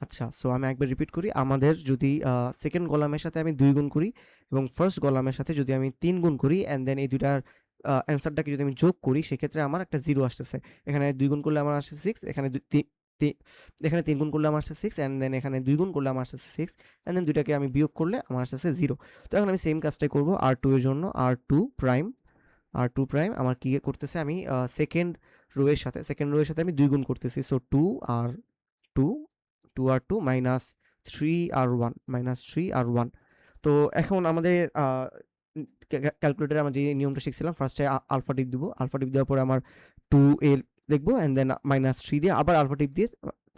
আচ্ছা, সো আমি একবার রিপিট করি। আমাদের যদি সেকেন্ড কলামের সাথে আমি 2 গুণ করি এবং ফার্স্ট কলামের সাথে যদি আমি 3 গুণ করি অ্যান্ড দেন এই দুইটার অ্যান্সারটাকে যদি আমি যোগ করি সেক্ষেত্রে আমার একটা 0 আসতেছে। এখানে 2 গুণ করলে আমার আসছে 6, এখানে দু তি তি এখানে 3 গুণ করলে আমার আসছে 6 অ্যান্ড দেন এখানে 2 গুণ করলে আমার আসতেছে 6 অ্যান্ড দেন 2টাকে আমি বিয়োগ করলে আমার আসতেছে 0। তো এখন আমি সেম কাজটাই করব R2 এর জন্য। R2 প্রাইম আমার কি করতেছে, আমি সেকেন্ড রো এর সাথে আমি 2 গুণ করতেছি। সো 2 2 আর 2 মাইনাস 3 আর 1 -3 আর 1। তো এখন আমাদের ক্যালকুলেটরে আমরা যে নিয়মটা শিখছিলাম, ফার্স্টে আলফা টিপ দিব, আলফা টিপ দেওয়ার পরে আমার 2 এ দেখবো অ্যান্ড দেন -3 দিয়ে আবার আলফা টিপ দিয়ে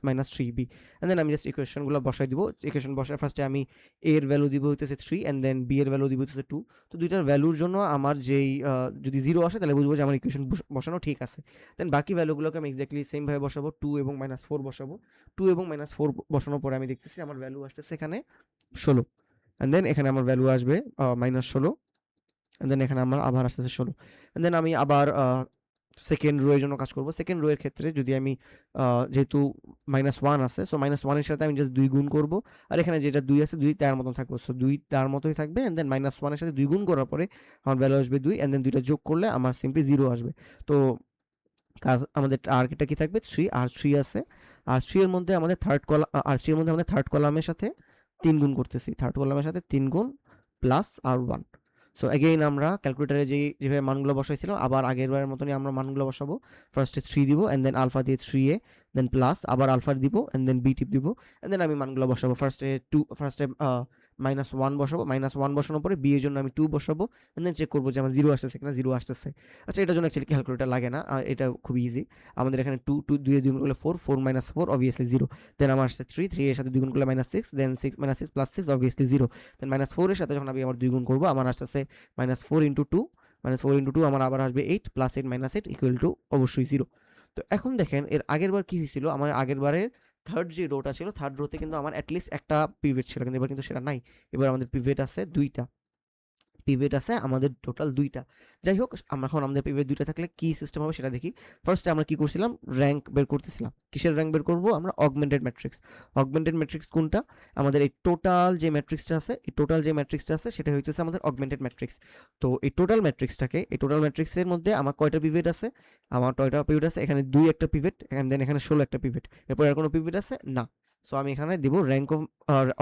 -3b অ্যান্ড দেন আমি জাস্ট ইকুয়েশনগুলো বসাই দিব। ইকুয়েশন বসায় ফার্স্টে আমি a এর ভ্যালু দিব হইতেছে 3 অ্যান্ড দেন b এর ভ্যালু দিব হইতেছে 2। তো দুইটার ভ্যালুর জন্য আমার যেই যদি 0 আসে তাহলে বুঝবো যে আমার ইকুয়েশন বসানো ঠিক আছে। দেন বাকি ভ্যালুগুলোকে আমি এক্স্যাক্টলি সেম ভাবে বসাবো, 2 এবং -4 বসাবো। 2 এবং -4 বসানোর পরে আমি দেখতেছি আমার ভ্যালু আসতেছে এখানে 16 অ্যান্ড দেন এখানে আমার ভ্যালু আসবে -16 অ্যান্ড দেন এখানে আমার আবার আসতেছে 16 অ্যান্ড দেন আমি আবার সেকেন্ড রো এর জন্য কাজ করব। সেকেন্ড রো এর ক্ষেত্রে যদি আমি যেহেতু -1 আছে, সো -1 এর সাথে আমি জাস্ট 2 গুণ করব। আর এখানে যেটা 2 আছে 2 তার মতন থাকবে। সো 2 তার মতোই থাকবে অ্যান্ড দেন -1 এর সাথে 2 গুণ করার পরে আমার ভ্যালু আসবে 2 অ্যান্ড দেন 2 টা যোগ করলে আমার সিম্পলি 0 আসবে। তো আমাদের টার্গেটটা কি থাকবে? 3 আর 3 আছে। আর 3 এর মধ্যে আমাদের থার্ড কলামের সাথে 3 গুণ করতেছি। থার্ড কলামের সাথে 3 গুণ প্লাস আর 1। সো এগেইন আমরা ক্যালকুলেটরে যেভাবে মানগুলো বসাইছিলাম আবার আগের বারের মতনই আমরা মানগুলো বসাবো। ফার্স্টে 3 দিব অ্যান্ড দেন আলফা দিয়ে 3a দেন প্লাস আবার আলফা দিব অ্যান্ড দেন বি টিপ দিব অ্যান্ড দেন আমি মানগুলো বসাবো। ফার্স্টে -1 বসাবো। -1 বসানোর পরে বি এর জন্য আমি 2 বসাবো অ্যান্ড দেন চেক করবো যে আমার 0 আসতেছে কিনা। 0 আসতেছে। আচ্ছা, এটার জন্য অ্যাকচুয়ালি ক্যালকুলেটর লাগে না, এটা খুব ইজি। আমাদের এখানে 2 এ 2 গুণ করলে 4, 4 - 4 obviously 0। দেন আমার আসছে 3 এর সাথে 2 গুণ করলে -6, দেন 6 -6 + 6 obviously 0। দেন -4 এর সাথে যখন আমি আবার 2 গুণ করব আমার আসতেছে -4 * 2, -4 * 2 আমার আবার আসবে 8 + 8 - 8 = অবশ্যই 0। তো এখন দেখেন এর আগের বার কি হয়েছিল, আমার আগের বারের থার্ড যে রোটা ছিল, থার্ড রোতে কিন্তু আমার অ্যাটলিস্ট একটা পিভট ছিল, কিন্তু এবার কিন্তু সেটা নাই। এবার আমাদের পিভট আছে 2টা। পিভট আছে আমাদের টোটাল 2টা। যাই হোক, এখন আমাদের পিভট 2টা থাকলে কি সিস্টেম হবে সেটা দেখি। ফার্স্টে আমরা কি করছিলাম, র‍্যাঙ্ক বের করতেছিলাম। কিসের র‍্যাঙ্ক বের করব আমরা? Augmented matrix. অগমেন্টেড ম্যাট্রিক্স কোনটা? আমাদের এই টোটাল যে ম্যাট্রিক্সটা আছে সেটা হইতেছে আমাদের অগমেন্টেড ম্যাট্রিক্স। তো এই টোটাল ম্যাট্রিক্সের মধ্যে আমার কয়টা পিভট আছে? আমার কয়টা পিভট আছে? এখানে 2 একটা পিভট এন্ড দেন এখানে 16 একটা পিভট। এরপর আর কোনো পিভট আছে? না। সো আমি এখানে দিব র‍্যাঙ্ক অফ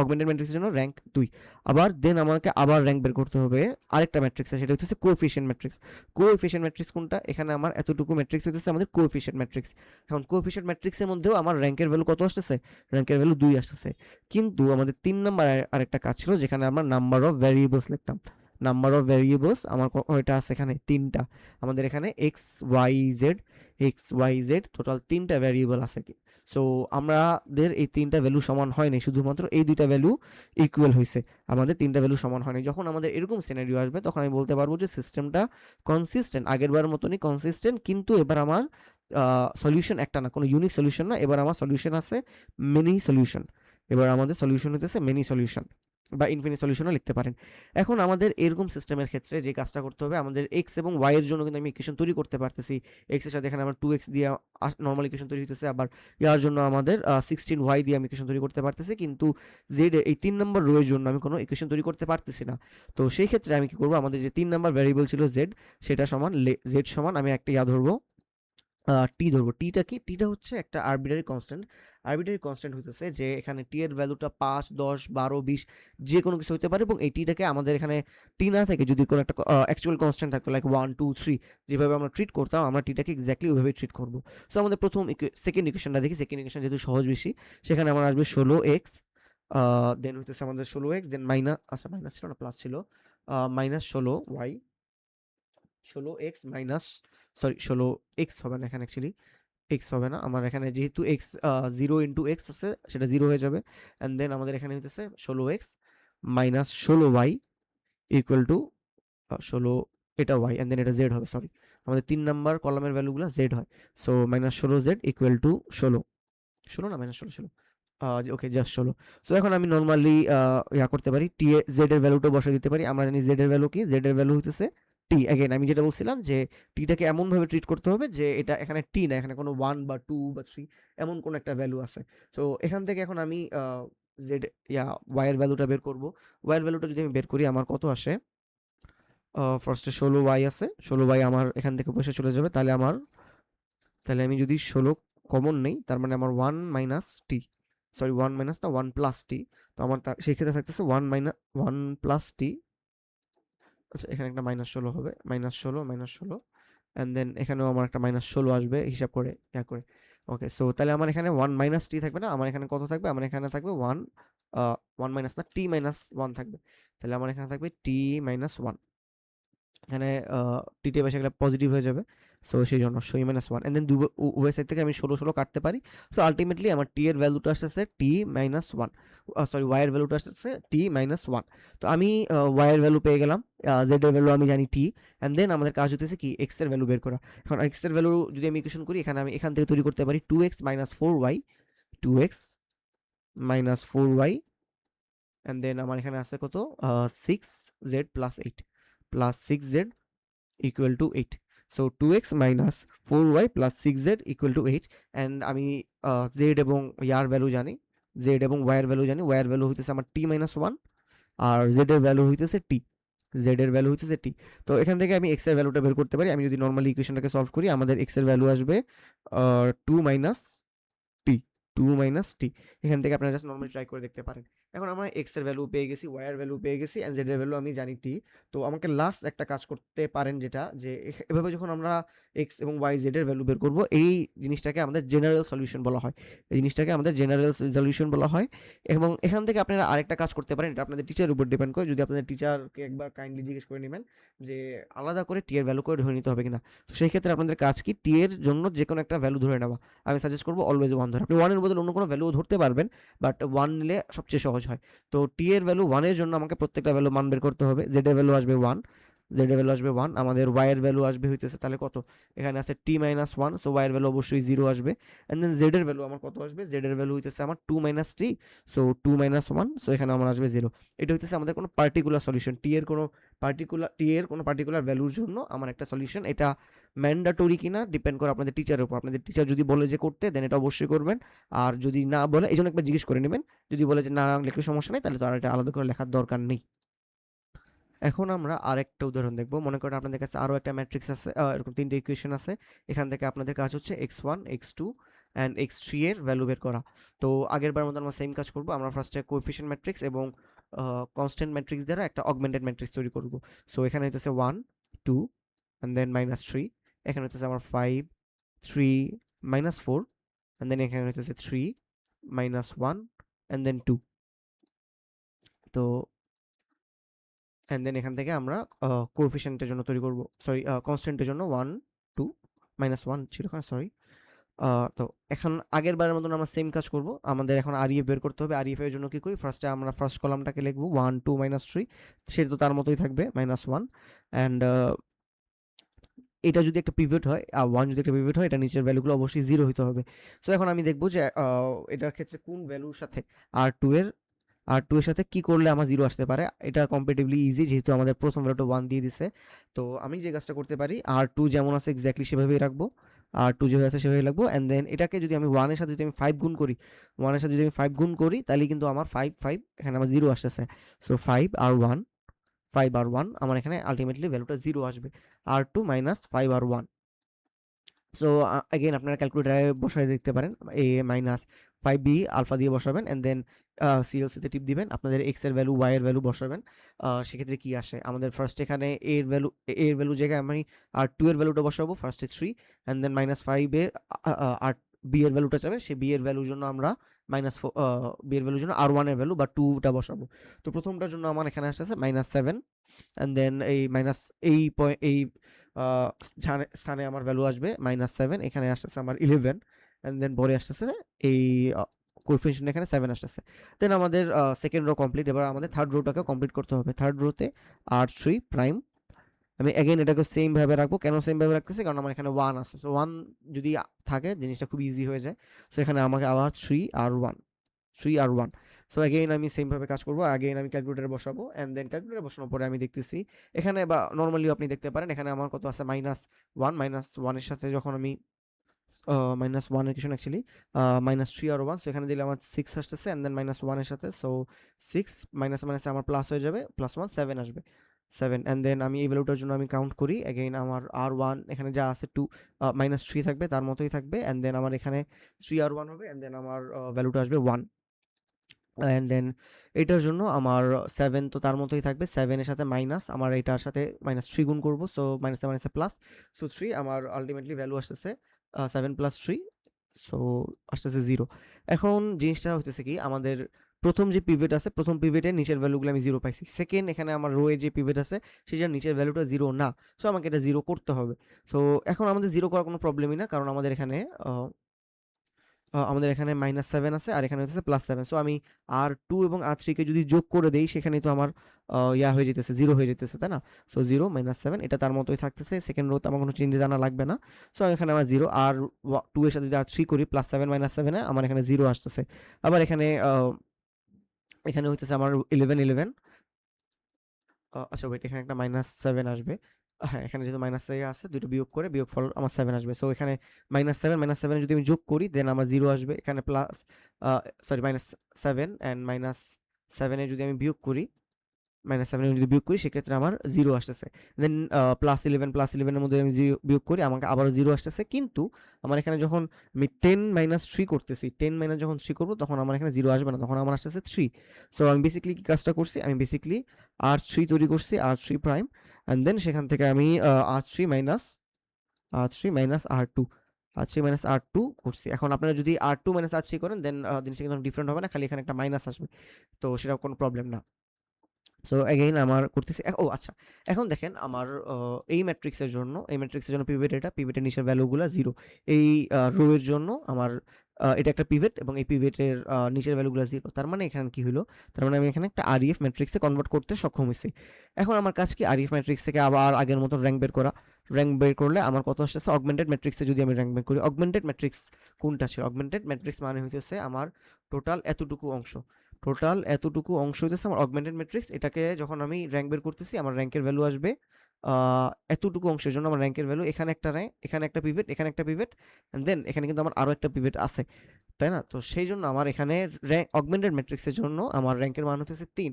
অগমেন্টেড ম্যাট্রিক্সের জন্য র‍্যাঙ্ক 2। আবার দেন আমাকে আবার র‍্যাঙ্ক বের করতে হবে আরেকটা ম্যাট্রিক্স, সেটা হচ্ছে কোএফিশিয়েন্ট ম্যাট্রিক্স। কোএফিশিয়েন্ট ম্যাট্রিক্স কোনটা? এখানে আমার এতটুকু ম্যাট্রিক্স হইতেছে আমাদের কোএফিশিয়েন্ট ম্যাট্রিক্স। এখন কোএফিশিয়েন্ট ম্যাট্রিক্সের মধ্যেও আমার র‍্যাঙ্কের ভ্যালু কত আসতেছে? র‍্যাঙ্কের ভ্যালু 2 আসতেছে। কিন্তু আমাদের 3 নাম্বার আরেকটা কাজ ছিল যেখানে আমরা নাম্বার অফ ভ্যারিয়েবলস লিখতাম। নাম্বার অফ ভ্যারিয়েবলস আমার কয়টা আছে এখানে? 3টা। আমাদের এখানে এক্স ওয়াই জেড টোটাল 3টা ভ্যারিয়েবল আছে কি। সো আমাদের এই 3টা ভ্যালু সমান হয় নাই, শুধুমাত্র এই 2টা ভ্যালু ইকুয়াল হয়েছে। আমাদের 3টা ভ্যালু সমান হয় নাই। যখন আমাদের এরকম সিনারিও আসবে তখন আমি বলতে পারবো যে সিস্টেমটা কনসিস্টেন্ট, আগের বারের মতনই কনসিস্টেন্ট, কিন্তু এবার আমার সলিউশন একটা না, কোনো ইউনিক সলিউশন না, এবার আমার সলিউশন আছে মেনি সলিউশন। এবার আমাদের সলিউশন হতেছে মেনি সলিউশন বা ইনফিনিট সলিউশনও লিখতে পারেন। এখন আমাদের এরকম সিস্টেমের ক্ষেত্রে যে কাজটা করতে হবে, আমাদের এক্স এবং ওয়াই এর জন্য কিন্তু আমি ইকুয়েশন তৈরি করতে পারতেছি। এক্স এর সাথে এখানে আমার 2x দিয়ে নর্মাল ইকুয়েশন তৈরি হইতেছে, আবার ইয়ার জন্য আমাদের 16y দিয়ে আমি ইকুয়েশন তৈরি করতে পারতেছি, কিন্তু জেড এই 3 নম্বর রো এর জন্য আমি কোনো ইকুয়েশন তৈরি করতে পারতেছি না। তো সেই ক্ষেত্রে আমি কি করব, আমাদের যে 3 নম্বর ভ্যারিয়েবল ছিল জেড, সেটা সমান জেড সমান আমি একটা ধরবো, টি ধরবো। টিটা কি? টিটা হচ্ছে একটা আরবিট্রারি কনস্ট্যান্ট। আরবিট্রারি কনস্ট্যান্ট হইতেছে যে এখানে টি এর ভ্যালুটা 5, 10, 12, 20 যে কোনো কিছু হতে পারে, এবং এই টিটাকে আমাদের এখানে টি না থেকে যদি কোনো একটা অ্যাকচুয়াল কনস্ট্যান্ট থাকতো লাইক 1, 2, 3, যেভাবে আমরা ট্রিট করতাম আমরা টিটাকে এক্স্যাক্টলি ওইভাবে ট্রিট করব। সো আমাদের সেকেন্ড ইকুয়েশনটা দেখি। সেকেন্ড ইকুয়েশন যেহেতু সহজ বেশি, সেখানে আমার আসবে 16x, দেন হইতেছে আমাদের 16x, দেন মাইনাস ছিল না, প্লাস ছিল, -16y, 16x minus, sorry 16x হবে না এখানে, অ্যাকচুয়ালি এক্স হবে না আমার এখানে, যেহেতু এক্স 0 ইন্টু এক্স আছে সেটা 0 হয়ে যাবে। অ্যান্ড দেন আমাদের এখানে হইতেছে 16x minus 16y equal to 16, এটা y অ্যান্ড দেন এটা z হবে, সরি আমাদের 3 নাম্বার কলামের ভ্যালুগুলো z হয়। সো -16z ইকুয়াল টু 16 না -16 ওকে, জাস্ট 16। সো এখন আমি নর্মালি ইয়া করতে পারি, টি এ জেড এর ভ্যালুটা বসাই দিতে পারি। আমরা জানি জেড এর ভ্যালু কি? জেড এর ভ্যালু হইতেছে টি अगेन আমি যেটা বলছিলাম যে টিটাকে এমনভাবে ট্রিট করতে হবে যে এটা এখানে টি না, এখানে কোনো 1 বা 2 বা 3 এমন কোনো একটা ভ্যালু আছে। সো এখান থেকে এখন আমি জেড ওয়াই এর ভ্যালুটা বের করব। ওয়াই এর ভ্যালুটা যদি আমি বের করি আমার কত আসে? ফার্স্টে 16 ওয়াই আছে। 16 ওয়াই আমার এখান থেকে বসে চলে যাবে। তাহলে আমি যদি 16 কমন নেই তার মানে আমার 1 মাইনাস টি, সরি 1 মাইনাস না 1 প্লাস টি। তো আমার সেই ক্ষেত্রে থাকতেছে 1 প্লাস টি। আচ্ছা এখানে একটা -16 হবে। -16 অ্যান্ড দেন এখানেও আমার একটা -16 আসবে হিসাব করে করে। ওকে সো তাহলে আমার এখানে 1 মাইনাস টি থাকবে না? আমার এখানে কত থাকবে? আমার এখানে থাকবে 1 মাইনাস না টি মাইনাস 1 থাকবে। তাহলে আমার এখানে থাকবে টি মাইনাস 1। এখানে টি বসে গেলে পজিটিভ হয়ে যাবে। সো সেই জন্য সই মাইনাস 1 এন্ড দেন উভয় সাইড থেকে আমি 16 কাটতে পারি। সো আলটিমেটলি আমার টি এর ভ্যালুটা আসতেছে টি মাইনাস 1, সরি ওয়াই এর ভ্যালুটা আসতেছে টি মাইনাস 1। তো আমি ওয়াই এর ভ্যালু পেয়ে গেলাম, জেড এর ভ্যালু আমি জানি টি, এন্ড দেন আমাদের কাজ হতেছে কি এক্স এর ভ্যালু বের করা। এখন এক্স এর ভ্যালু যদি আমি ইকুয়েশন করি এখানে আমি এখান থেকে তৈরি করতে পারি 2x minus 4y, 2x minus 4y and then আমার এখানে আছে কত 6z plus 8 plus 6z equal to 8. So 2x minus 4y plus 6z equal to 8 and আমি z এবং ইয়ার ভ্যালু জানি, z এবং y এর ভ্যালু জানি। y এর ভ্যালু হইতেছে আমার t minus 1 আর z এর ভ্যালু হইতেছে t, z এর ভ্যালু হইতেছে t। তো এখান থেকে আমি x এর ভ্যালুটা বের করতে পারি। আমি যদি নরমালি ইকুয়েশনটাকে সলভ করি আমাদের x এর ভ্যালু আসবে 2 মাইনাস টি, 2 মাইনাস টি। এখান থেকে আপনারা জাস্ট নরমালি ট্রাই করে দেখতে পারেন। এখন আমরা এক্স এর ভ্যালু পেয়ে গেছি, ওয়াই এর ভ্যালু পেয়ে গেছি, এন্ড জেড এর ভ্যালু আমি জানি টি। তো আমাকে লাস্ট একটা কাজ করতে পারেন যেটা যে এভাবে যখন আমরা এক্স এবং ওয়াই জেড এর ভ্যালু বের করব এই জিনিসটাকে আমাদের জেনারেল সলিউশন বলা হয়। এই জিনিসটাকে আমাদের জেনারেল সলিউশন বলা হয়। এবং এখান থেকে আপনারা আরেকটা কাজ করতে পারেন, এটা আপনাদের টিচারের উপর ডিপেন্ড করে। যদি আপনাদের টিচারকে একবার কাইন্ডলি জিজ্ঞেস করে নেবেন যে আলাদা করে টি এর ভ্যালু করে ধরে নিতে হবে কিনা। তো সেই ক্ষেত্রে আপনাদের কাজ কি টি এর জন্য যে কোনো একটা ভ্যালু ধরে নেওয়া। আমি সাজেস্ট করবো অলওয়েজ 1 ধরে। আপনি 1 এর বদলে অন্য কোনো ভ্যালুও ধরতে পারবেন, বাট 1 নিলে সবচেয়ে সহজ হয়। তো টি এর ভ্যালু 1 এর জন্য আমাকে প্রত্যেকটা ভ্যালু মান বের করতে হবে। জেড এর ভ্যালু আসবে 1, জেড এর ভ্যালু আসবে 1, আমাদের ওয়াই এর ভ্যালু আসবে হইতেছে তাহলে কত? এখানে আছে টি মাইনাস 1, সো ওয়াই এর ভ্যালু অবশ্যই 0 আসবে। এন্ড দেন জেড এর ভ্যালু আমার কত আসবে? জেড এর ভ্যালু হইতেছে আমার 2 মাইনাস টি, সো 2 মাইনাস 1, সো এখানে আমার আসবে 0। এটা হইতেছে আমাদের কোনো পার্টিকুলার সলিউশন। টি এর কোনো পার্টিকুলার ভ্যালুর জন্য আমার একটা সলিউশন। এটা ম্যান্ডেটরি কিনা ডিপেন্ড করে আপনাদের টিচারের উপর। আপনাদের টিচার যদি বলে যে করতে দেন এটা অবশ্যই করবেন, আর যদি না বলে এই জন্য একবার জিজ্ঞেস করে নেবেন। যদি বলে যে না লিখলে সমস্যা নেই তাহলে তো আর এটা আলাদা করে লেখার দরকার নেই। এখন আমরা আরেকটা উদাহরণ দেখব। মনে করেন আপনাদের কাছে আরো একটা ম্যাট্রিক্স আছে, এরকম তিনটে ইকুয়েশন আছে। এখান থেকে আপনাদের কাজ হচ্ছে x1 x2 এন্ড x3 এর ভ্যালু বের করা। তো আগেরবার মতো আমরা সেম কাজ করব। আমরা ফার্স্টে কোএফিশিয়েন্ট ম্যাট্রিক্স এবং কনস্ট্যান্ট ম্যাট্রিক্স দ্বারা একটা অগমেন্টেড ম্যাট্রিক্স তৈরি করব। সো এখানে হইতেছে 1 2 এন্ড দেন -3, এখানে হইতেছে আমার 5 3 -4 এন্ড দেন এখানে হইতেছে 3 -1 এন্ড দেন 2। তো এন্ড দেন এখান থেকে আমরা কোএফিশিয়েন্টের জন্য তৈরি করব, সরি কনস্ট্যান্টের জন্য 1 2 -1 ছিল এখানে, সরি। তো এখন আগের বারের মতন আমরা সেম কাজ করব। আমাদের এখন আরইএফ বের করতে হবে। আরইএফ এর জন্য কি করি? ফার্স্টে আমরা ফার্স্ট কলামটাকে লিখব 1 2 -3, সেটা তো তার মতোই থাকবে -1 এন্ড এটা যদি একটা পিভট হয়, 1 যদি একটা পিভট হয় এটা নিচের ভ্যালুগুলো অবশ্যই 0 হইতে হবে। সো এখন আমি দেখব যে এটার ক্ষেত্রে কোন ভ্যালুর সাথে R2 এর সাথে কি করলে আমার 0 আসতে পারে। এটা কম্পারেটিভলি ইজি যেহেতু আমাদের প্রথম ভ্যালুটা 1 দিয়ে দিছে। তো আমি যে কাজটা করতে পারি R2 যেমন আছে এক্স্যাক্টলি সেভাবেই রাখবো। R2 যেভাবে আছে সেভাবেই রাখবো এন্ড দেন এটাকে যদি আমি 1 এর সাথে যদি আমি 5 গুণ করি, 1 এর সাথে যদি আমি 5 গুণ করি তাহলে কিন্তু আমার 5 5 এখানে আমার 0 আসতেছে। সো 5 আর 1 আমার এখানে আলটিমেটলি ভ্যালুটা 0 আসবে। R2 মাইনাস 5 আর 1। সো अगेन আপনারা ক্যালকুলেটরে বসায় দেখতে পারেন। a মাইনাস 5b আলফা দিয়ে বসাবেন এন্ড দেন সিএলসি তে টিপ দিবেন। আপনাদের x এর ভ্যালু y এর ভ্যালু বসাবেন। সেক্ষেত্রে কি আসে? আমাদের ফার্স্ট এখানে a এর ভ্যালু জায়গায় আমি আর 2 এর ভ্যালুটা বসাবো ফার্স্টে 3 এন্ড দেন -5 এর আর b এর ভ্যালুটা চাবে। সেই b এর ভ্যালুর জন্য আমরা b এর ভ্যালুর জন্য r1 এর ভ্যালু বা 2 টা বসাবো। তো প্রথমটার জন্য আমার এখানে আসতেছে -7 এন্ড দেন এই মাইনাস এই স্থানে আমার ভ্যালু আসবে -7, এখানে আসতেছে আমার 11 এন্ড দেন পরে আসতেছে এই কোএফিশিয়েন্ট এখানে 7 আসতেছে। দেন আমাদের সেকেন্ড রো কমপ্লিট। এবার আমাদের থার্ড রোটাকে কমপ্লিট করতে হবে। থার্ড রোতে R3 প্রাইম, আমি এগেইন এটাকে সেম ভাবে রাখবো। কেন সেম ভাবে রাখতেছি? কারণ আমার এখানে 1 আছে। সো 1 যদি থাকে জিনিসটা খুব ইজি হয়ে যায়। সো এখানে আমাকে আবার 3 আর 1 3 আর 1। সো অ্যাগেইন আমি সেম ভাবে কাজ করব, অ্যাগেইন আমি ক্যালকুলেটরে বসাবো এন্ড দেন ক্যালকুলেটরে বসানোর পরে আমি দেখতেছি এখানে, বা নরমালি আপনি দেখতে পারেন এখানে আমার কত আছে -1, -1 এর সাথে যখন আমি -1 এর কিছু না অ্যাকচুয়ালি -3 আর 1, সো এখানে দিলে আমার 6 আসতেছে এন্ড দেন -1 এর সাথে, সো 6 মাইনাস মাইনাসে আমার প্লাস হয়ে যাবে, +1 7 আসবে, 7 এন্ড দেন আমি এই ভ্যালুটার জন্য আমি কাউন্ট করি অ্যাগেইন আমার R1 এখানে যা আছে 2 -3 থাকবে, তার মতোই থাকবে এন্ড দেন আমার এখানে 3 R1 হবে এন্ড দেন আমার ভ্যালুটা আসবে 1 এন্ড দেন এটার জন্য আমার 7 তো তার মতোই থাকবে, 7 এর সাথে মাইনাস, আমার এটার সাথে -3 গুণ করব, সো মাইনাসে মাইনাসে প্লাস, সো 3 আমার আলটিমেটলি ভ্যালু আসতেছে 7 + 3, সো আসতেছে 0। এখন জিনিসটা হইতেছে কি, আমাদের প্রথম যে পিভট আছে, প্রথম পিভটের নিচের ভ্যালুগুলো আমি 0 পাইছি। সেকেন্ড এখানে আমার রো এর যে পিভট আছে সেটার নিচের ভ্যালুটা 0 না। সো আমাকে এটা 0 করতে হবে। সো এখন আমাদের 0 করার কোনো প্রবলেমই না, কারণ আমাদের এখানে -7 আছে আর এখানে হচ্ছে +7। সো আমি R2 এবং R3 কে যদি যোগ করে দেই সেখানেই তো আমার ইয়া হয়ে যেতেছে, 0 হয়ে যেতেছে, তাই না? সো 0 -7 এটা তার মতোই থাকতেছে। সেকেন্ড রোতে আমার কোনো চেঞ্জেস আনা লাগবে না। সো এখানে আমার 0 আর 2 এর সাথে যদি R3 করি +7 -7 এ আমার এখানে 0 আসতেছে। আবার এখানে হইতেছে আমার 11 আচ্ছা ওয়েট, এখানে একটা -7 আসবে। হ্যাঁ, এখানে যেহেতু মাইনাস আছে, দুটো বিয়োগ করে বিয়োগফল আমার 7 আসবে। সো এখানে -7 যদি আমি যোগ করি দেন আমার 0 আসবে। এখানে প্লাস সরি -7 এন্ড -7 এ যদি আমি বিয়োগ করি, -7 এ যদি বিয়োগ করি সেক্ষেত্রে আমার 0 আসতেছে। দেন +11 এর মধ্যে আমি বিয়োগ করি, আমাকে আবারও 0 আসতেছে। কিন্তু আমার এখানে যখন আমি 10 - 3 করতেছি, 10 যখন 3 করব তখন আমার এখানে 0 আসবে না, তখন আমার আসতেছে 3। সো আমি বেসিক্যালি কি কাজটা করছি, আমি বেসিক্যালি R3 তৈরি করছি, R3 প্রাইম এন্ড দেন সেখান থেকে আমি R3 মাইনাস R2 R2 করছি। এখন আপনারা যদি R2 - R3 করেন দেন জিনিসটা কিন্তু ডিফারেন্ট হবে না, খালি এখানে একটা মাইনাস আসবে। তো সেটা কোনো প্রবলেম না। সো এগেইন আমার করতেছি, ও আচ্ছা, এখন দেখেন আমার এই ম্যাট্রিক্সের জন্য পিভটের নিচের ভ্যালুগুলো 0। এই রো এর জন্য আমার এটা একটা পিভট এবং এই পিভটের নিচের ভ্যালুগুলো 0। তার মানে এখানে কি হলো? তার মানে আমি এখানে একটা REF ম্যাট্রিক্সে কনভার্ট করতে সক্ষম হইছি। এখন আমার কাজ কি, REF ম্যাট্রিক্স থেকে আবার আগের মতো র্যাঙ্ক বের করা। র্যাঙ্ক বের করলে আমার কত আসতেছে, অগমেন্টেড ম্যাট্রিক্সে যদি আমি র্যাঙ্ক বের করি, অগমেন্টেড ম্যাট্রিক্স কোনটা ছিল? অগমেন্টেড ম্যাট্রিক্স মানে হইতেছে আমার টোটাল এতটুকু অংশ হইতেছে আমার অগমেন্টেড ম্যাট্রিক্স। এটাকে যখন আমি র্যাঙ্ক বের করতেছি আমার র্যাঙ্কের ভ্যালু আসবে এতটুকু অংশের জন্য আমার র্যাঙ্কের ভ্যালু, এখানে একটা র্যাঙ্ক, এখানে একটা পিভট, এখানে একটা পিভট এন্ড দেন এখানে কিন্তু আমার আরো একটা পিভট আছে, তাই না? তো সেই জন্য আমার এখানে অগমেন্টেড ম্যাট্রিক্সের জন্য আমার র্যাঙ্কের মান হচ্ছে 3।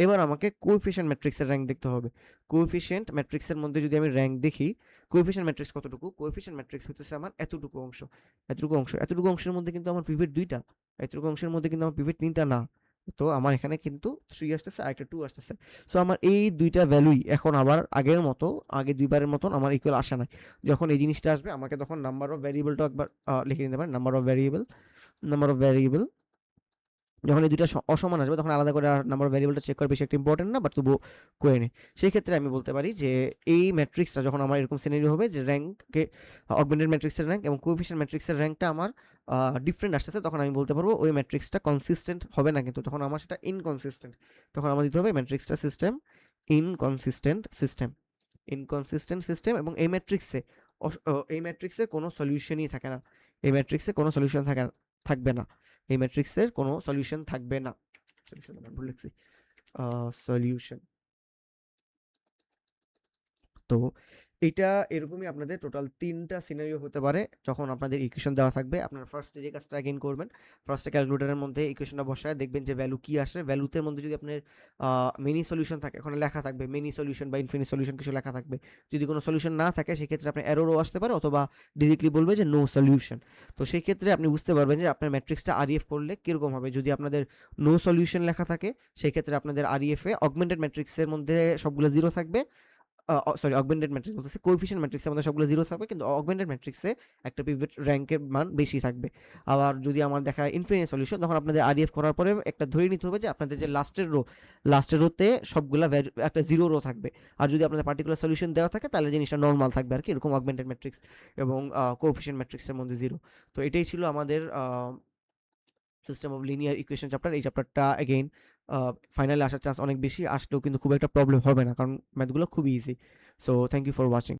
এবার আমাকে কোএফিশিয়েন্ট ম্যাট্রিক্সের র্যাঙ্ক দেখতে হবে। কোএফিশিয়েন্ট ম্যাট্রিক্সের মধ্যে যদি আমি র্যাঙ্ক দেখি, কোএফিশিয়েন্ট ম্যাট্রিক্স কতটুকু? কোএফিশিয়েন্ট ম্যাট্রিক্স হচ্ছে আমার এতটুকু অংশের মধ্যে কিন্তু আমার পিভট 2টা, এতটুকু অংশের মধ্যে কিন্তু আমার পিভট 3টা না। তো আমার এখানে কিন্তু 3 আসতেছে আর একটা 2 আসতেছে। সো আমার এই 2টা ভ্যালুই এখন আবার আগের মতো, আগে 2 বারের মতন আমার ইকুয়াল আসে নাই। যখন এই জিনিসটা আসবে আমাকে তখন নাম্বার অফ ভ্যারিয়েবলটা একবার লিখে নিতে পারেন। নাম্বার অফ ভ্যারিয়েবল যখন এই 2টা অসমান আসবে তখন আলাদা করে নাম্বার অফ ভ্যারিয়েবলটা চেক করা বেশি একটা ইম্পর্টেন্ট না, বাট তবুও করে নিই। সেই ক্ষেত্রে আমি বলতে পারি যে এই ম্যাট্রিক্সটা যখন আমার এরকম সিনারিও হবে যে র্যাঙ্কে অগমেন্টেড ম্যাট্রিক্সের র্যাঙ্ক এবং কোএফিশিয়েন্ট ম্যাট্রিক্সের র্যাঙ্কটা আমার ডিফারেন্ট আসতেছে, তখন আমি বলতে পারবো ওই ম্যাট্রিক্সটা কনসিস্টেন্ট হবে না, কিন্তু তখন আমার সেটা ইনকনসিস্টেন্ট। তখন আমার দিতে হবে ম্যাট্রিক্সটা ইনকনসিস্টেন্ট সিস্টেম এবং এই ম্যাট্রিক্সের কোনো সলিউশনই থাকে না। এই ম্যাট্রিক্সে কোনো সলিউশন থাকবে না। এই ম্যাট্রিক্সের কোনো সলিউশন থাকবে না। ভুল লিখছি, সলিউশন। তো এটা এরকমই আপনাদের টোটাল 3টা সিনারিও হতে পারে যখন আপনাদের ইকুয়েশন দেওয়া থাকবে। আপনারা ফার্স্টে যে কাজটা অ্যাগেইন করবেন, ফার্স্টে ক্যালকুলেটরের মধ্যে ইকুয়েশনটা বসায় দেখবেন যে ভ্যালু কি আসে। ভ্যালুতে মধ্যে যদি আপনার মেনি সলিউশন থাকে, ওখানে লেখা থাকবে মেনি সলিউশন বা ইনফিনিট সলিউশন কিছু লেখা থাকবে। যদি কোনো সলিউশন না থাকে সেক্ষেত্রে আপনার এররও আসতে পারে অথবা ডিরেক্টলি বলবে যে নো সলিউশন। তো সেই ক্ষেত্রে আপনি বুঝতে পারবেন যে আপনার ম্যাট্রিক্সটা REF করলে কীরকম হবে। যদি আপনাদের নো সলিউশন লেখা থাকে সেক্ষেত্রে আপনাদের REF এ অগমেন্টেড ম্যাট্রিক্সের মধ্যে সবগুলো 0 থাকবে, সরি অগমেন্টেড ম্যাট্রিক্স বলতেছি, কোএফিশিয়েন্ট ম্যাট্রিক্সের মধ্যে সবগুলো 0 থাকবে, কিন্তু অগমেন্টেড ম্যাট্রিক্সে একটা পিভট র্যাঙ্কের মান বেশি থাকবে। আবার যদি আমার দেখায় ইনফিনিট সলিউশন, তখন আপনাদের REF করার পরে একটা ধরে নিতে হবে যে আপনাদের যে লাস্টের রোতে সবগুলা একটা 0 রো থাকবে। আর যদি আপনাদের পার্টিকুলার সলিউশন দেওয়া থাকে তাহলে জিনিসটা নর্মাল থাকবে আর কি, এরকম অগমেন্টেড ম্যাট্রিক্স এবং কোএফিশিয়েন্ট ম্যাট্রিক্সের মধ্যে 0। তো এটাই ছিল আমাদের system of linear equation chapter. এই চ্যাপ্টারটা এগেইন ফাইনালে আসার চান্স অনেক বেশি, আসলেও কিন্তু খুব একটা প্রবলেম হবে না কারণ ম্যাথগুলো খুবই easy. So thank you for watching.